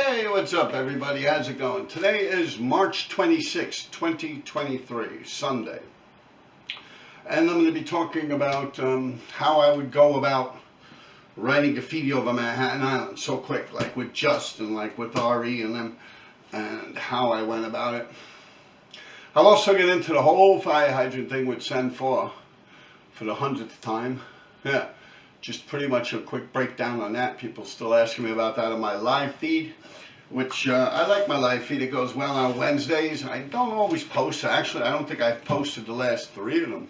Hey, what's up everybody? How's it going? Today is March 26, 2023, Sunday. And I'm going to be talking about how I would go about writing graffiti over Manhattan Island so quick, like with Justin, like with RE and them, and how I went about it. I'll also get into the whole fire hydrant thing with Sen 4 for the 100th time. Yeah. Just pretty much a quick breakdown on that. People still asking me about that on my live feed, which I like my live feed. It goes well on Wednesdays. I don't always post. Actually, I don't think I've posted the last 3 of them.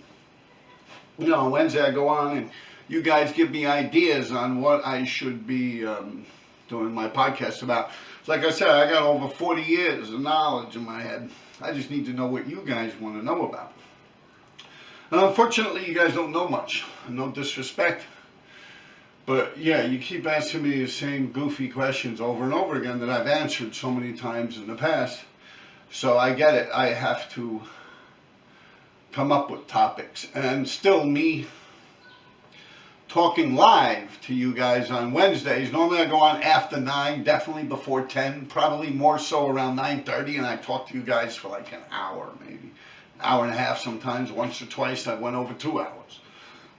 You know, on Wednesday I go on and you guys give me ideas on what I should be doing my podcast about. Like I said, I got over 40 years of knowledge in my head. I just need to know what you guys want to know about. And unfortunately, you guys don't know much. No disrespect. But yeah, you keep asking me the same goofy questions over and over again that I've answered so many times in the past. So I get it. I have to come up with topics. And still me talking live to you guys on Wednesdays. Normally I go on after 9, definitely before 10, probably more so around 9:30, and I talk to you guys for like an hour, maybe. An hour and a half sometimes. Once or twice I went over 2 hours.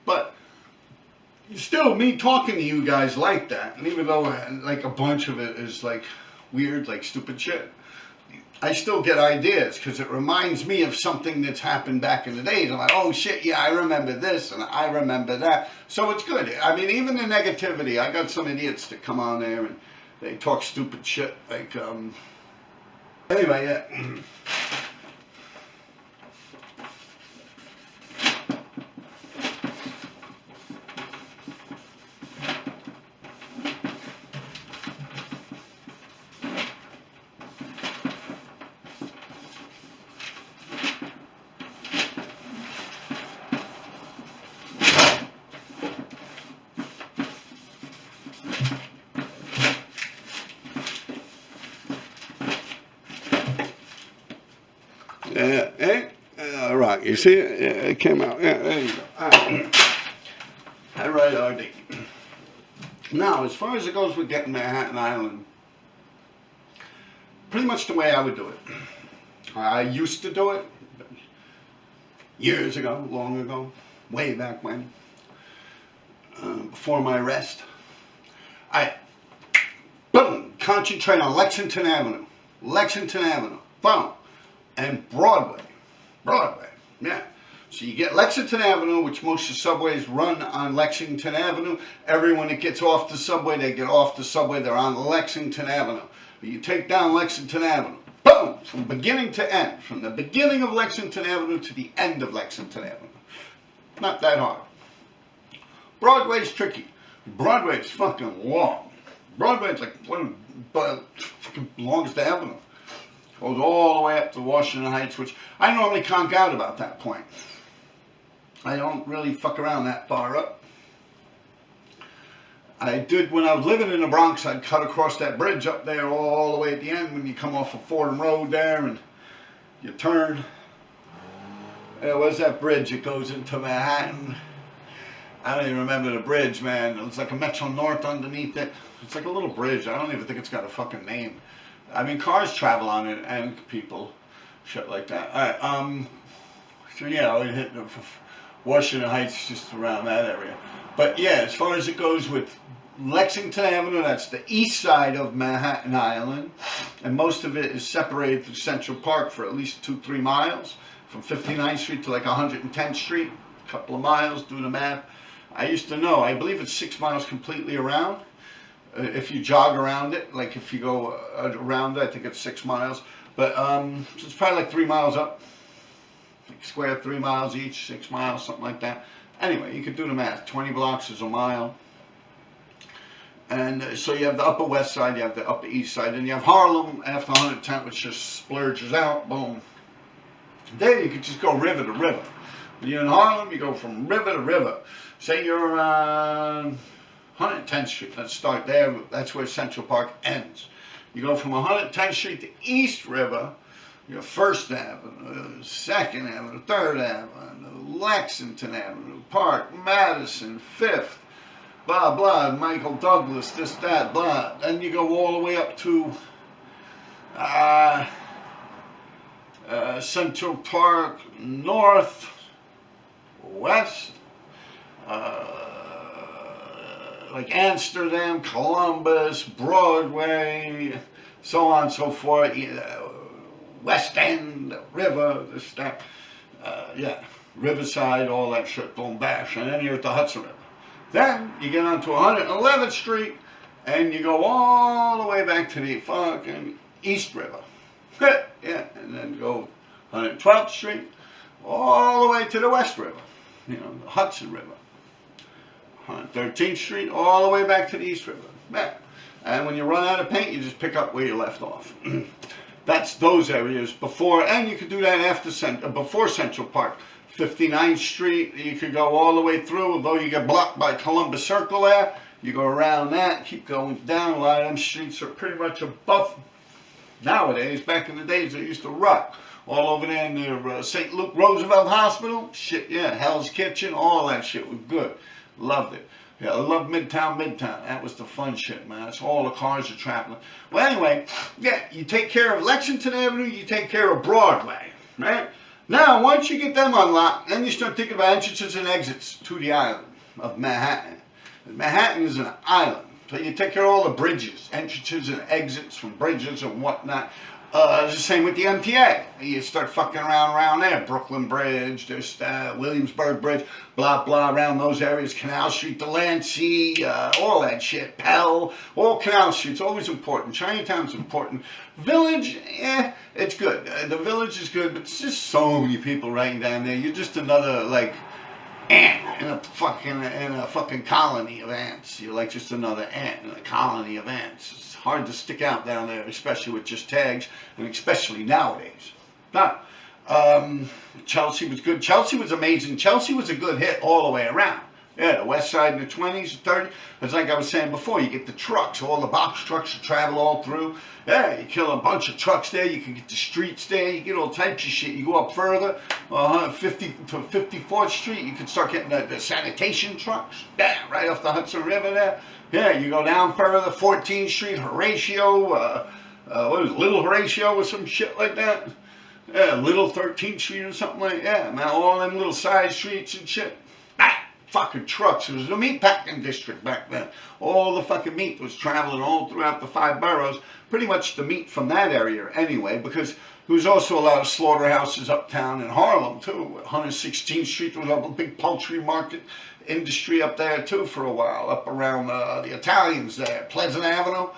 But still, me talking to you guys like that, and even though like a bunch of it is like weird, like stupid shit, I still get ideas because it reminds me of something that's happened back in the days. I'm like, oh shit, yeah, I remember this and I remember that. So it's good. I mean, even the negativity, I got some idiots that come on there and they talk stupid shit. Like, anyway, yeah. Rock, you see it? Yeah, it came out. Yeah, there you go. I write RD. Now, as far as it goes with getting Manhattan Island, pretty much the way I would do it. I used to do it years ago, long ago, way back when, before my arrest. I, boom, concentrate on Lexington Avenue, boom, and Broadway, yeah. So you get Lexington Avenue, which most of the subways run on Lexington Avenue. Everyone that gets off the subway, they get off the subway, they're on Lexington Avenue. But you take down Lexington Avenue, boom, from beginning to end, from the beginning of Lexington Avenue to the end of Lexington Avenue. Not that hard. Broadway's tricky. Broadway's fucking long. Broadway's like one of the fucking longest avenue. Goes all the way up to Washington Heights, which I normally conk out about that point. I don't really fuck around that far up. I did when I was living in the Bronx. I'd cut across that bridge up there all the way at the end when you come off of Fordham Road there and you turn. There was that bridge that goes into Manhattan. I don't even remember the bridge, man. It's like a Metro North underneath it. It's like a little bridge. I don't even think it's got a fucking name. I mean, cars travel on it and people, shit like that. All right, so yeah, I would hit Washington Heights, just around that area. But yeah, as far as it goes with Lexington Avenue, that's the east side of Manhattan Island, and most of it is separated through Central Park for at least 2-3 miles, from 59th Street to like 110th Street, a couple of miles, do the math. I used to know, I believe it's 6 miles completely around. If you jog around it, like if you go around it, I think it's 6 miles. But so it's probably like 3 miles up. Like square 3 miles each, 6 miles, something like that. Anyway, you could do the math. 20 blocks is a mile. And so you have the Upper West Side, you have the Upper East Side, and you have Harlem after 110th, which just splurges out, boom. Then you could just go river to river. When you're in Harlem, you go from river to river. Say you're on 110th Street, let's start there, that's where Central Park ends. You go from 110th Street to East River, your 1st Avenue, 2nd Avenue, 3rd Avenue, Lexington Avenue, Park, Madison, 5th, blah, blah, Michael Douglas, this, that, blah. Then you go all the way up to Central Park, north, west, like Amsterdam, Columbus, Broadway, so on and so forth, West End, River, this, that, yeah, Riverside, all that shit, boom, bash, and then you're at the Hudson River. Then you get onto 111th Street, and you go all the way back to the fucking East River. Yeah, and then go 112th Street, all the way to the West River, you know, the Hudson River. 113th Street, all the way back to the East River. Back. And when you run out of paint, you just pick up where you left off. That's those areas before, and you could do that after before Central Park. 59th Street, you could go all the way through, although you get blocked by Columbus Circle there. You go around that, keep going down. A lot of them streets are pretty much above. Nowadays, back in the days, they used to rock. All over there near St. Luke Roosevelt Hospital. Shit, yeah, Hell's Kitchen, all that shit was good. Loved it. Yeah, I love Midtown. That was the fun shit, man. That's all the cars are traveling. Well, anyway, yeah, you take care of Lexington Avenue, you take care of Broadway, right? Now, once you get them unlocked, then you start thinking about entrances and exits to the island of Manhattan. Manhattan is an island. So you take care of all the bridges, entrances and exits from bridges and whatnot. It's the same with the MTA. You start fucking around there. Brooklyn Bridge, there's Williamsburg Bridge, blah, blah, around those areas. Canal Street, Delancey, all that shit. Pell, all Canal Street's always important. Chinatown's important. Village, it's good. The Village is good, but it's just so many people right down there. You're just another, like, ant in a fucking colony of ants. You're like just another ant in a colony of ants. It's hard to stick out down there, especially with just tags, and especially nowadays. Now, Chelsea was good. Chelsea was amazing. Chelsea was a good hit all the way around. Yeah, the west side in the 20s, 30s. It's like I was saying before, you get the trucks, all the box trucks that travel all through. Yeah, you kill a bunch of trucks there. You can get the streets there. You get all types of shit. You go up further, 50 to 54th Street, you can start getting the sanitation trucks. Yeah, right off the Hudson River there. Yeah, you go down further, 14th Street, Horatio, what is it, Little Horatio or some shit like that. Yeah, Little 13th Street or something like that. Man, all them little side streets and shit. Fucking trucks. It was a meat packing district back then. All the fucking meat was traveling all throughout the 5 boroughs. Pretty much the meat from that area anyway, because there was also a lot of slaughterhouses uptown in Harlem too. 116th Street was a big poultry market industry up there too for a while, up around the Italians there. Pleasant Avenue.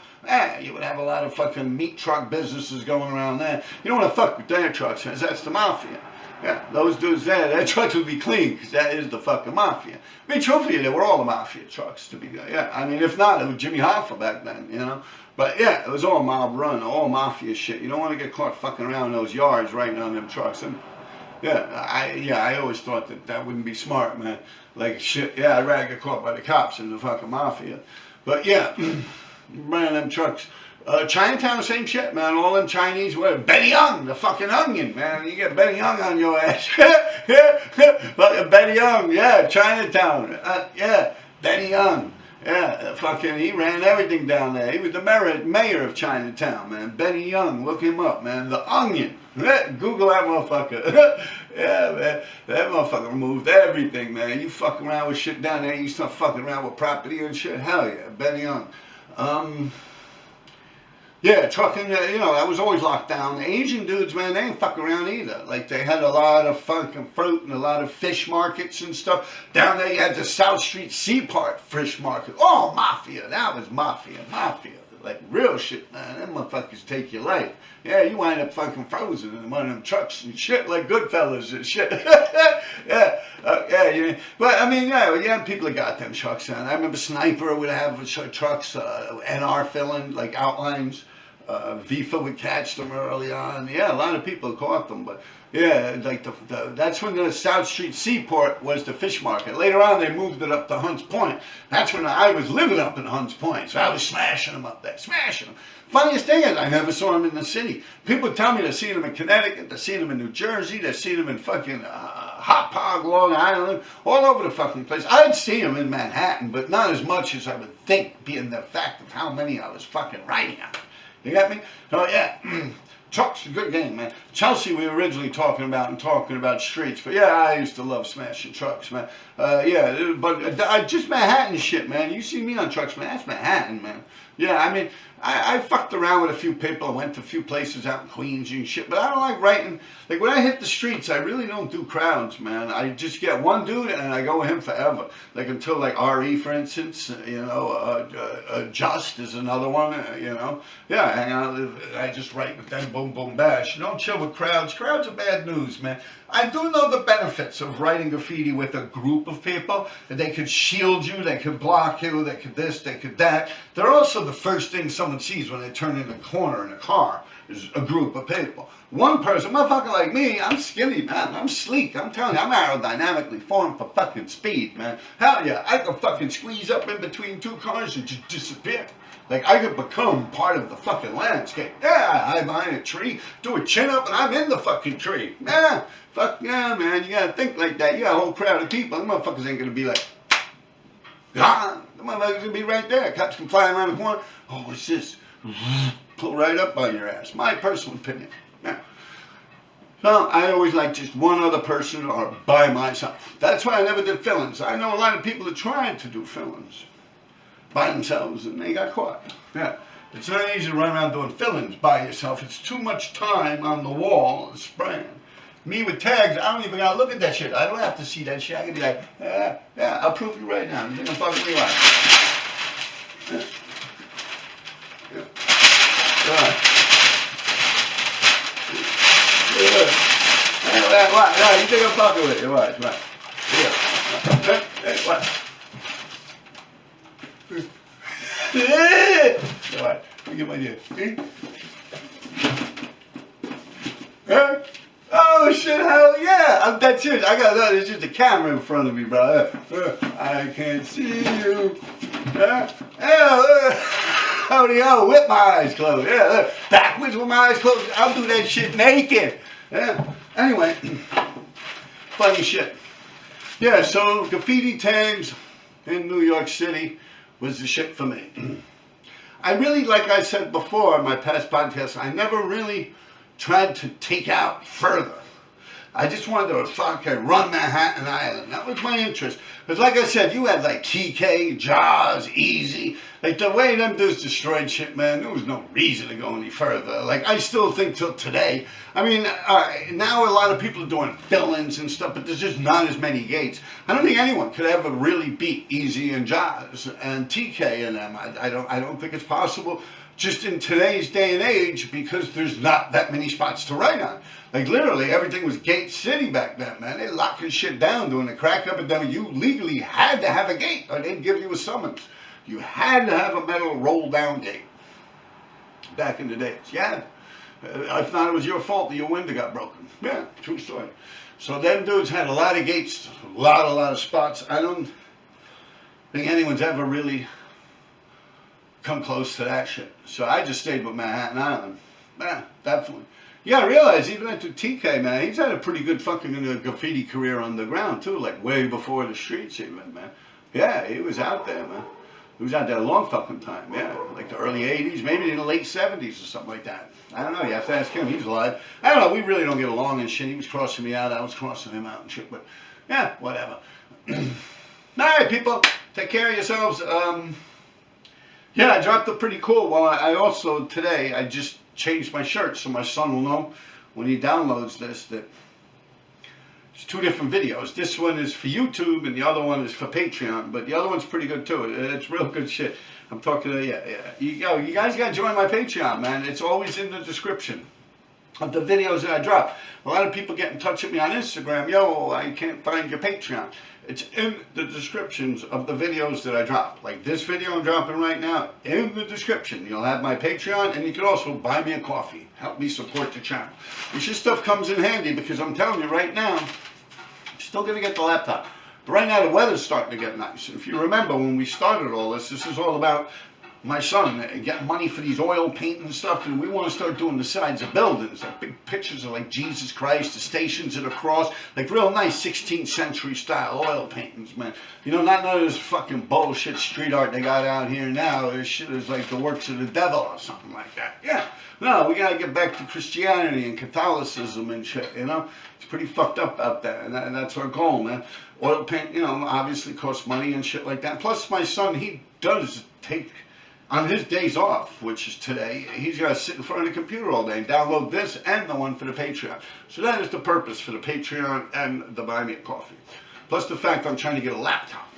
You would have a lot of fucking meat truck businesses going around there. You don't want to fuck with their trucks, because that's the mafia. Yeah, those dudes there, their trucks would be clean, because that is the fucking mafia. I mean, truthfully, they were all the mafia trucks, to be there. Yeah, I mean, if not, it was Jimmy Hoffa back then, you know. But yeah, it was all mob run, all mafia shit. You don't want to get caught fucking around in those yards writing on them trucks. And I always thought that wouldn't be smart, man. Like, shit, yeah, I'd rather get caught by the cops than the fucking mafia. But yeah, running them trucks. Chinatown, same shit, man. All them Chinese, Betty Young, the fucking onion, man. You get Betty Young on your ass. Fucking Betty Young, yeah, Chinatown. Yeah, Betty Young. Yeah, fucking, he ran everything down there. He was the mayor of Chinatown, man. Betty Young, look him up, man. The Onion. Google that motherfucker. Yeah, man. That motherfucker moved everything, man. You fucking around with shit down there, you start fucking around with property and shit. Hell yeah, Betty Young. Yeah, trucking, you know, that was always locked down. The Asian dudes, man, they ain't fucking around either. Like, they had a lot of fucking fruit and a lot of fish markets and stuff. Down there, you had the South Street Seaport Fish Market. Oh, mafia. That was mafia. Like, real shit, man. Them motherfuckers take your life. Yeah, you wind up fucking frozen in one of them trucks and shit, like Goodfellas and shit. But, I mean, yeah, people that got them trucks. And I remember Sniper would have trucks, NR filling, like outlines. Vifa would catch them early on. Yeah, a lot of people caught them, but yeah, like that's when the South Street Seaport was the fish market. Later on, they moved it up to Hunts Point. That's when I was living up in Hunts Point, so I was smashing them up there, smashing them. Funniest thing is, I never saw them in the city. People tell me they've seen them in Connecticut, they've seen them in New Jersey, they've seen them in fucking Hot Pog, Long Island, all over the fucking place. I'd see them in Manhattan, but not as much as I would think, being the fact of how many I was fucking riding on. You got me? Oh yeah. Truck's a good game, man. Chelsea we were originally talking about streets, but yeah, I used to love smashing trucks, man. Yeah, but just Manhattan shit, man. You see me on trucks, man. That's Manhattan, man. Yeah, I mean, I fucked around with a few people. I went to a few places out in Queens and shit, but I don't like writing. Like, when I hit the streets, I really don't do crowds, man. I just get one dude and I go with him forever. Like, until, like, R.E., for instance, you know, Just is another one, you know. Yeah, I hang out, I just write with them, boom, boom, bash. You don't chill with crowds. Crowds are bad news, man. I do know the benefits of writing graffiti with a group of people. They could shield you, they could block you, they could this, they could that. They're also the first thing someone sees when they turn in a corner in a car, is a group of people. One person, motherfucker like me, I'm skinny, man. I'm sleek. I'm telling you, I'm aerodynamically formed for fucking speed, man. Hell yeah, I could fucking squeeze up in between two cars and just disappear. Like, I could become part of the fucking landscape. Yeah, I hide behind a tree, do a chin up, and I'm in the fucking tree. Yeah, fuck yeah, man. You gotta think like that. You got a whole crowd of people. The motherfuckers ain't gonna be like, ah, the motherfuckers gonna be right there. Cops can fly around the corner. Oh, what's this? Pull right up on your ass. My personal opinion. Yeah. So I always like just one other person or by myself. That's why I never did fill-ins. I know a lot of people that tried to do fill-ins by themselves and they got caught. Yeah. It's not easy to run around doing fill-ins by yourself. It's too much time on the wall spraying. Me with tags, I don't even gotta look at that shit. I don't have to see that shit. I can be like, yeah, I'll prove you right now. You think I'm fucking me right? Yeah. Yeah. Right. Yeah. What? You think I'm fucking with you? What? Right. Yeah. Hey, what? What? Let me get my deal. Huh? Oh shit, hell yeah! I'm dead serious. I got that. It's just a camera in front of me, bro. I can't see you. Howdy ho, with my eyes closed. Yeah, backwards with my eyes closed. I'll do that shit naked. Yeah. Anyway, funny shit. Yeah, so graffiti tags in New York City was the shit for me. I really, like I said before in my past podcasts, I never really tried to take out further. I just wanted to fucking run Manhattan Island. That was my interest. Because like I said, you had like TK, Jaws, Easy. Like the way them dudes destroyed shit, man, there was no reason to go any further. Like I still think till today. I mean, now a lot of people are doing fill-ins and stuff, but there's just not as many gates. I don't think anyone could ever really beat Easy and Jaws and TK and them. I don't think it's possible. Just in today's day and age, because there's not that many spots to write on. Like literally everything was gate city back then, man. They locking shit down during the crack epidemic. You legally had to have a gate or they'd give you a summons. You had to have a metal roll down gate back in the days. Yeah. If not, it was your fault that your window got broken. Yeah, true story. So them dudes had a lot of gates, a lot of spots. I don't think anyone's ever really come close to that shit. So I just stayed with Manhattan Island. Yeah, definitely. You gotta realize, even after TK, man, he's had a pretty good fucking graffiti career on the ground, too. Like, way before the streets, even, man. Yeah, he was out there, man. He was out there a long fucking time, yeah. Like the early 80s, maybe in the late 70s or something like that. I don't know, you have to ask him. He's alive. I don't know, we really don't get along and shit. He was crossing me out, I was crossing him out and shit. But, yeah, whatever. Alright, people. Take care of yourselves. Yeah, I dropped a pretty cool one. I also, today, I just changed my shirt so my son will know when he downloads this that it's two different videos. This one is for YouTube and the other one is for Patreon, but the other one's pretty good too. It's real good shit. I'm talking to, yeah. You guys gotta join my Patreon, man. It's always in the description. of the videos that I drop. A lot of people get in touch with me on Instagram. Yo, I can't find your Patreon. It's in the descriptions of the videos that I drop. Like this video I'm dropping right now, in the description, you'll have my Patreon, and you can also buy me a coffee. Help me support the channel. This stuff comes in handy because I'm telling you right now, I'm still going to get the laptop. But right now the weather's starting to get nice. And if you remember when we started all this, this is all about my son getting money for these oil paint and stuff, and we want to start doing the sides of buildings, like big pictures of like Jesus Christ, the Stations of the Cross, like real nice 16th century style oil paintings, man. You know, not none of this fucking bullshit street art they got out here now. This shit is like the works of the devil or something like that. Yeah, no, we gotta get back to Christianity and Catholicism and shit, you know? It's pretty fucked up out there, and that's our goal, man. Oil paint, you know, obviously costs money and shit like that. Plus my son, he does take, on his days off, which is today, he's got to sit in front of the computer all day and download this and the one for the Patreon. So that is the purpose for the Patreon and the Buy Me a Coffee. Plus the fact I'm trying to get a laptop.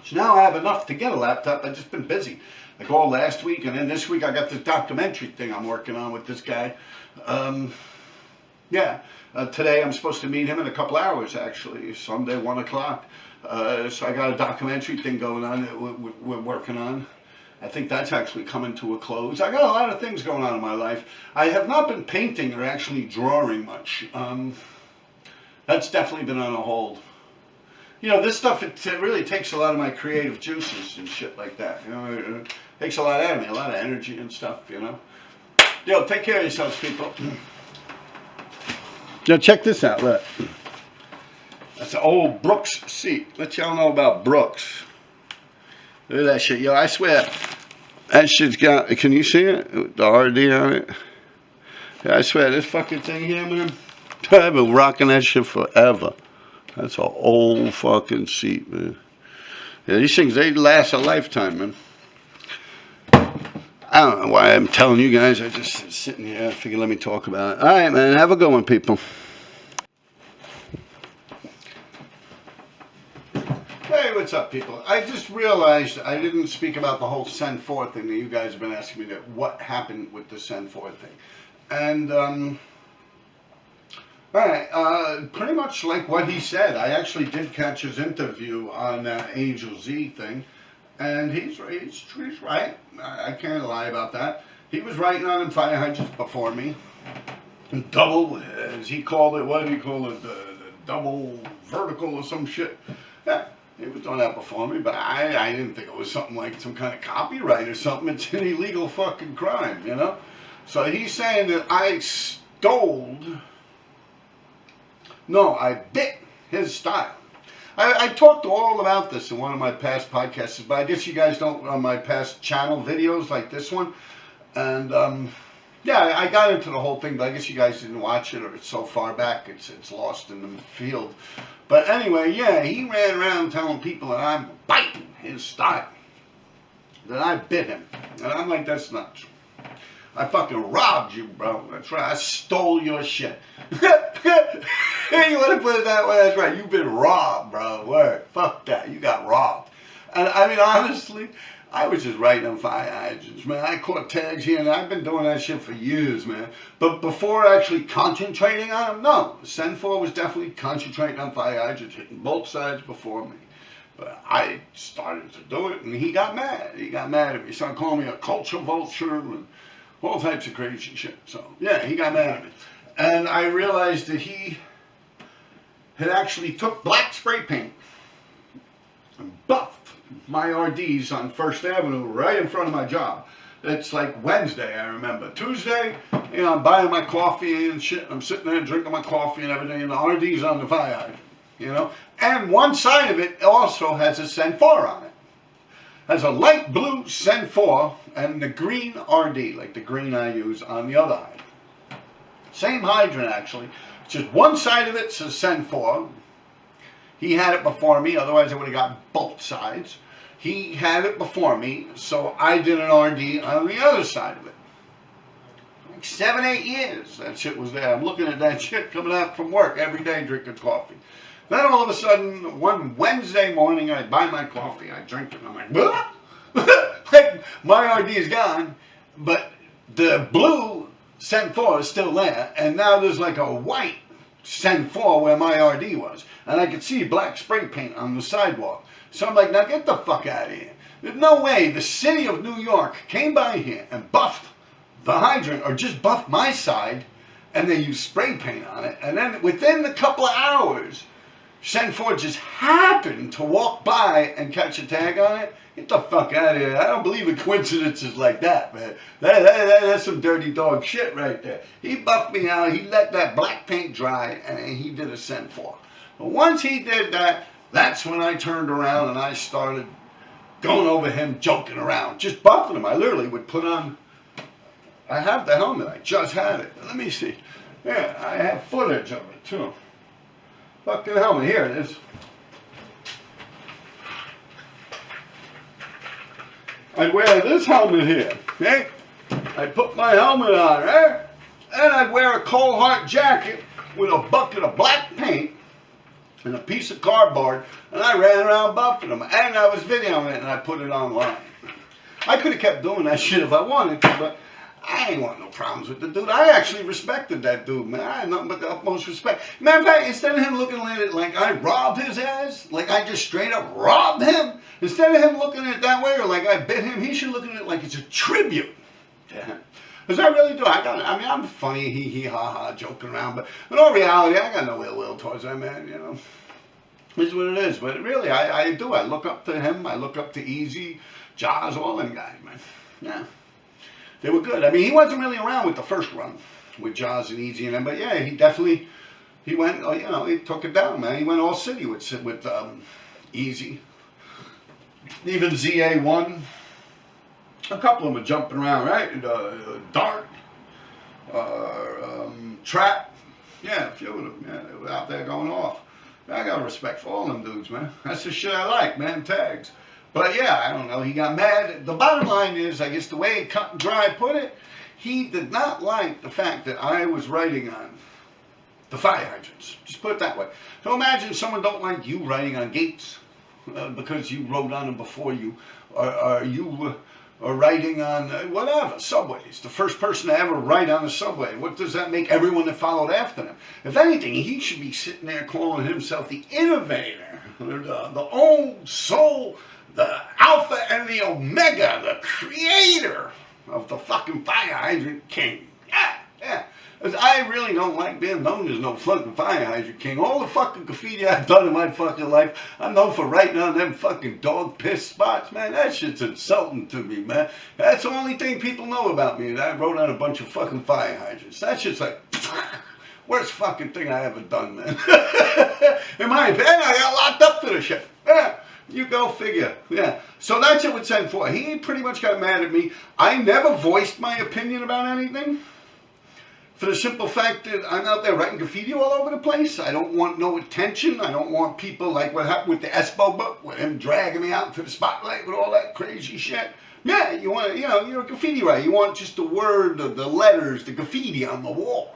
So now I have enough to get a laptop. I've just been busy. Like all last week, and then this week I got this documentary thing I'm working on with this guy. Today I'm supposed to meet him in a couple hours, actually. Sunday, 1 o'clock. So I got a documentary thing going on that we're working on. I think that's actually coming to a close. I got a lot of things going on in my life. I have not been painting or actually drawing much. That's definitely been on a hold. You know, this stuff, it really takes a lot of my creative juices and shit like that. You know, it takes a lot out of me, a lot of energy and stuff, you know. Yo, take care of yourselves, people. Yo, check this out, look. That's an old Brooks seat. Let y'all know about Brooks. Look at that shit. Yo, I swear, that shit's got, can you see it? The RD on it? Yeah, I swear, this fucking thing here, man, I've been rocking that shit forever. That's an old fucking seat, man. Yeah, these things, they last a lifetime, man. I don't know why I'm telling you guys. I just sitting here. I figured let me talk about it. All right, man. Have a good one, people. Hey, what's up, people? I just realized I didn't speak about the whole send forth thing that you guys have been asking me, that what happened with the send forth thing. And, alright, pretty much like what he said. I actually did catch his interview on Angel Z thing, and he's right. I can't lie about that. He was writing on them fire hydrants before me. Double, as he called it, what did he call it? The double vertical or some shit. Yeah. He was doing that before me, but I didn't think it was something like some kind of copyright or something. It's an illegal fucking crime, you know? So he's saying that I bit his style. I talked all about this in one of my past podcasts, but I guess you guys don't on my past channel videos like this one. And yeah, I got into the whole thing, but I guess you guys didn't watch it, or it's so far back, it's lost in the field. But anyway, yeah, he ran around telling people that I'm biting his style, that I bit him. And I'm like, that's not true. I fucking robbed you, bro. That's right. I stole your shit. You want to put it that way? That's right. You've been robbed, bro. Word. Fuck that. You got robbed. And I mean, honestly, I was just writing on fire hydrants, man. I caught tags here, and I've been doing that shit for years, man. But before actually concentrating on them, no. Send4 was definitely concentrating on fire hydrants, hitting both sides before me. But I started to do it, and he got mad. He got mad at me. He started calling me a culture vulture and all types of crazy shit. So, yeah, he got mad at me. And I realized that he had actually took black spray paint and buffed my RDs on First Avenue right in front of my job. It's like Wednesday, I remember. Tuesday, you know, I'm buying my coffee and shit. I'm sitting there drinking my coffee and everything, and the RD's on the fire hydrant, you know. And one side of it also has a Send4 on it. Has a light blue Send4 and the green RD, like the green I use on the other hydrant. Same hydrant, actually. Just one side of it says Send4. He had it before me, otherwise I would have got both sides. He had it before me, so I did an RD on the other side of it. Like 7, 8 years that shit was there. I'm looking at that shit coming out from work every day drinking coffee. Then all of a sudden, one Wednesday morning, I buy my coffee, I drink it, and I'm like, what? Like, my RD is gone, but the blue Send 4 is still there, and now there's like a white Send 4 where my RD was, and I could see black spray paint on the sidewalk. So I'm like, now get the fuck out of here. There's no way the city of New York came by here and buffed the hydrant, or just buffed my side, and they used spray paint on it, and then within a couple of hours, Send 4 just happened to walk by and catch a tag on it. Get the fuck out of here. I don't believe in coincidences like that, man. That's some dirty dog shit right there. He buffed me out. He let that black paint dry, and he did a Send 4. But once he did that, that's when I turned around and I started going over him, joking around, just buffing him. I literally would put on, I have the helmet. I just had it. Let me see. Yeah, I have footage of it, too. Fucking helmet. Here it is. I'd wear this helmet here, okay? I'd put my helmet on, right? And I'd wear a cold heart jacket with a bucket of black paint and a piece of cardboard, and I ran around buffing them, and I was videoing it, and I put it online. I could have kept doing that shit if I wanted to, but I ain't want no problems with the dude. I actually respected that dude, man. I had nothing but the utmost respect. Matter of fact, instead of him looking at it like I robbed his ass, like I just straight up robbed him, instead of him looking at it that way, or like I bit him, he should look at it like it's a tribute to him. Because I really do. I mean, I'm funny, hee ha ha, joking around, but in all reality, I got no ill will towards that man, you know. It's what it is. But really, I do. I look up to him. I look up to Easy, Jaws, all them guys, man. Yeah. They were good. I mean, he wasn't really around with the first run with Jaws and Easy and them, but yeah, he definitely, he went, you know, he took it down, man. He went all city with Easy. Even ZA1. A couple of them were jumping around, right? Dart, Trap. Yeah, a few of them. Yeah, they were out there going off. I got respect for all them dudes, man. That's the shit I like, man, tags. But yeah, I don't know, he got mad. The bottom line is, I guess the way Cut and Dry put it, he did not like the fact that I was writing on the fire hydrants. Just put it that way. So imagine someone don't like you writing on gates because you wrote on them before you, or you or writing on whatever, subways. The first person to ever write on a subway. What does that make everyone that followed after them? If anything, he should be sitting there calling himself the innovator, the old soul, the alpha and the omega, the creator of the fucking fire hydrant king. Yeah, yeah. Because I really don't like being known as no fucking fire hydrant king. All the fucking graffiti I've done in my fucking life, I'm known for writing on them fucking dog piss spots, man. That shit's insulting to me, man. That's the only thing people know about me, that I wrote on a bunch of fucking fire hydrants. That shit's like, worst fucking thing I ever done, man. In my opinion, I got locked up for the shit. Yeah. You go figure. Yeah. So that's it with Send 4. He pretty much got mad at me. I never voiced my opinion about anything. For the simple fact that I'm out there writing graffiti all over the place. I don't want no attention. I don't want people like what happened with the Espo book, with him dragging me out into the spotlight with all that crazy shit. Yeah, you want to, you know, you're a graffiti writer. You want just the word, the letters, the graffiti on the wall.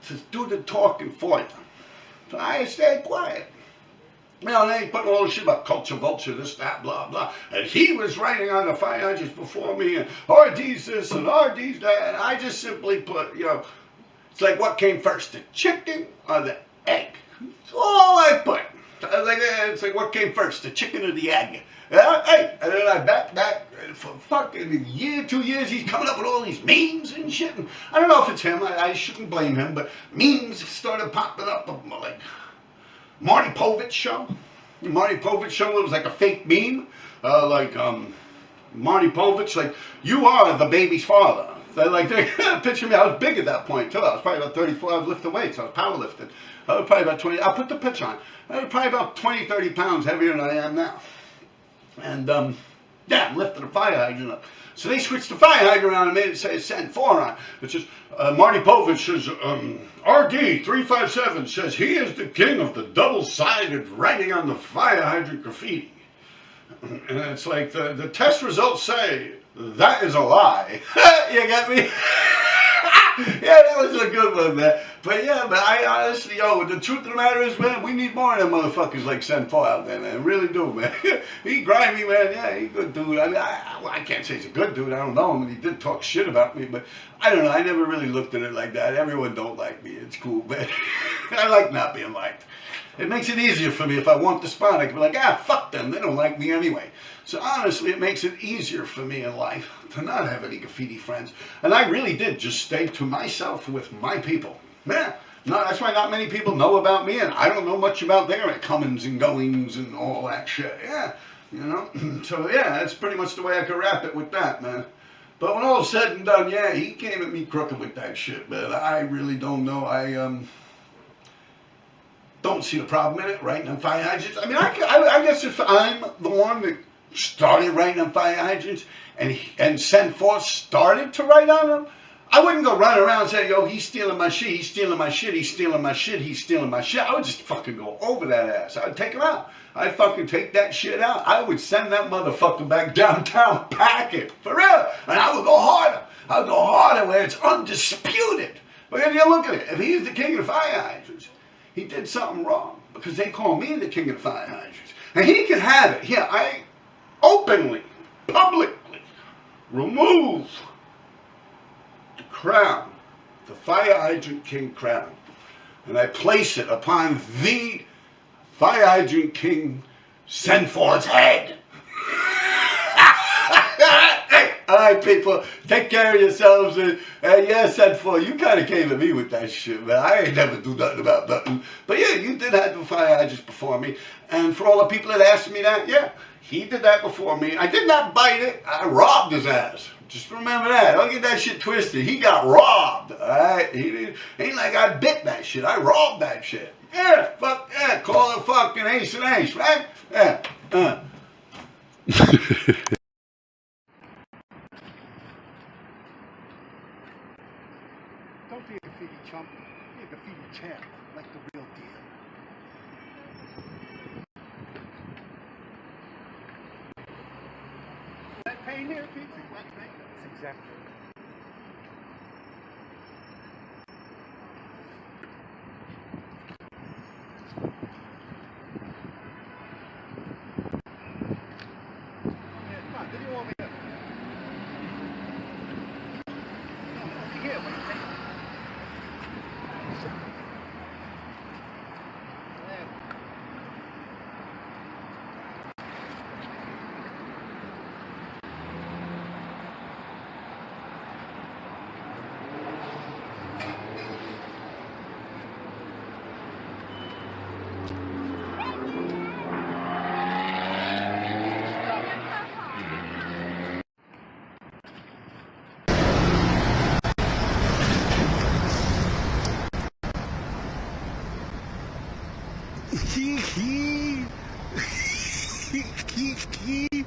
Just do the talking for you. So I stayed quiet. You know, they put all this shit about culture vulture, this, that, blah, blah. And he was writing on the fire hydrants before me, and RD's this and RD's that. And I just simply put, you know, it's like what came first, the chicken or the egg? That's all I put. It's like what came first, the chicken or the egg? Hey, and then I back for fucking a year, 2 years, he's coming up with all these memes and shit. And I don't know if it's him, I shouldn't blame him, but memes started popping up like Marty Povich show. Marty Povich show, it was like a fake meme. Marty Povich, like, you are the baby's father. They picture me, I was big at that point too. I was probably about 34, I was lifting weights, I was powerlifting. I was probably about 20, I'll put the picture on. I was probably about 20, 30 pounds heavier than I am now. And yeah, I'm lifting a fire hydrant up. So they switched the fire hydrant around and made it say Send 4 on. It's just, Marty Povich says, RD357 says he is the king of the double-sided writing on the fire hydrant graffiti. And it's like, the test results say, that is a lie. You get me? Yeah, that was a good one, man. But yeah, but I honestly, the truth of the matter is, man, we need more of them motherfuckers like Senfor out there, man. Really do, man. He grimy, man. Yeah, he good dude. I mean, I can't say he's a good dude. I don't know him, and he did talk shit about me, but I don't know. I never really looked at it like that. Everyone don't like me. It's cool, man. I like not being liked. It makes it easier for me if I want the spot. I can be like, fuck them. They don't like me anyway. So honestly, it makes it easier for me in life to not have any graffiti friends. And I really did just stay to myself with my people. Yeah. No, that's why not many people know about me, and I don't know much about their comings and goings and all that shit. Yeah. You know? So yeah, that's pretty much the way I could wrap it with that, man. But when all's said and done, yeah, he came at me crooked with that shit, man. I really don't know. I don't see the problem in it, writing on fire hydrants. I mean, I guess if I'm the one that started writing on fire hydrants and Send Forth started to write on them, I wouldn't go run around saying, yo, he's stealing my shit, he's stealing my shit, he's stealing my shit, he's stealing my shit. I would just fucking go over that ass. I'd take him out. I'd fucking take that shit out. I would send that motherfucker back downtown, pack it, for real. And I would go harder. I would go harder where it's undisputed. But then you look at it. If he's the king of the fire hydrants, he did something wrong, because they call me the king of the fire hydrants. And he can have it. Here, I openly, publicly remove the crown, the fire hydrant king crown, and I place it upon the fire hydrant king Send Forth's head. Hey, all right, people, take care of yourselves. And yeah, Send Forth, you kind of came at me with that shit, man. I ain't never do nothing about nothing. But yeah, you did have the fire hydrants before me. And for all the people that asked me that, yeah, he did that before me. I did not bite it. I robbed his ass. Just remember that. Don't get that shit twisted. He got robbed. All right? Ain't like I bit that shit. I robbed that shit. Yeah, fuck, yeah, call it fucking ace and ace, right? Yeah, Don't be a graffiti chump. Be a graffiti champ, like the real deal. Is that paint here, Pete? That's exactly. Hee hee. Hee hee.